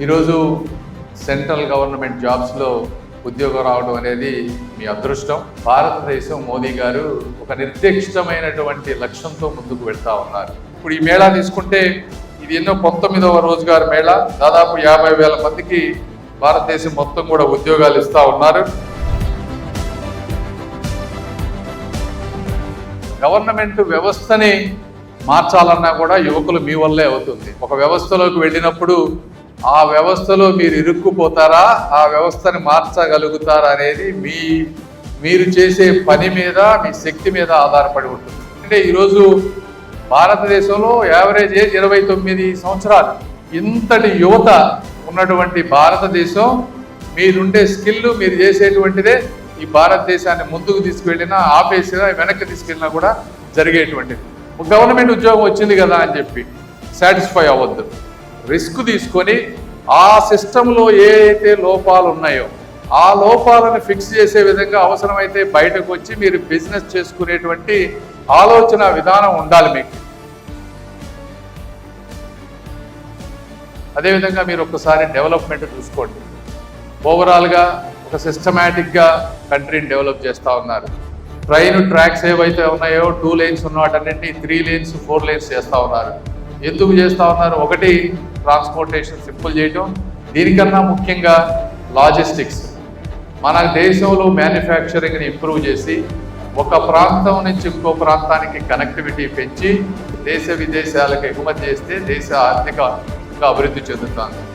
ఈరోజు central government జాబ్స్లో ఉద్యోగం రావడం అనేది మీ అదృష్టం. భారతదేశం మోదీ గారు ఒక నిర్దిష్టమైనటువంటి లక్ష్యంతో ముందుకు వెళ్తా ఉన్నారు. ఇప్పుడు ఈ మేళా తీసుకుంటే ఇది ఎన్నో 19వ రోజుగారు మేళా. దాదాపు 50,000 మందికి భారతదేశం మొత్తం కూడా ఉద్యోగాలు ఇస్తా ఉన్నారు. గవర్నమెంట్ వ్యవస్థని మార్చాలన్నా కూడా యువకులు మీ వల్లే అవుతుంది. ఒక వ్యవస్థలోకి వెళ్ళినప్పుడు ఆ వ్యవస్థలో మీరు ఇరుక్కుపోతారా, ఆ వ్యవస్థని మార్చగలుగుతారా అనేది మీరు చేసే పని మీద, మీ శక్తి మీద ఆధారపడి ఉంటుంది. అంటే ఈరోజు భారతదేశంలో యావరేజ్ ఏజ్ 29 సంవత్సరాలు. ఇంతటి యువత ఉన్నటువంటి భారతదేశం, మీరుండే స్కిల్, మీరు చేసేటువంటిదే ఈ భారతదేశాన్ని ముందుకు తీసుకువెళ్ళినా, ఆపేసినా, వెనక్కి తీసుకెళ్ళినా కూడా జరిగేటువంటిది. గవర్నమెంట్ ఉద్యోగం వచ్చింది కదా అని చెప్పి సాటిస్ఫై అవ్వద్దు. రిస్క్ తీసుకొని ఆ సిస్టంలో ఏ అయితే లోపాలు ఉన్నాయో ఆ లోపాలను ఫిక్స్ చేసే విధంగా అవసరమైతే బయటకు వచ్చి మీరు బిజినెస్ చేసుకునేటువంటి ఆలోచన విధానం ఉండాలి మీకు. అదేవిధంగా మీరు ఒక్కసారి డెవలప్మెంట్ చూసుకోండి. ఓవరాల్గా ఒక సిస్టమేటిక్గా కంట్రీని డెవలప్ చేస్తూ ఉన్నారు. ట్రైన్ ట్రాక్స్ ఏవైతే ఉన్నాయో 2 lanes ఉన్న వాటన్నింటినీ 3 lanes 4 lanes చేస్తూ ఉన్నారు. ఎందుకు చేస్తూ ఉన్నారు? ఒకటి, ట్రాన్స్పోర్టేషన్ సింపుల్ చేయటం. దీనికన్నా ముఖ్యంగా లాజిస్టిక్స్. మన దేశంలో మ్యానుఫ్యాక్చరింగ్ని ఇంప్రూవ్ చేసి ఒక ప్రాంతం నుంచి ఇంకో ప్రాంతానికి కనెక్టివిటీ పెంచి దేశ విదేశాలకు ఎగుమతి చేస్తే దేశ ఆర్థిక అభివృద్ధి చెందుతుంది.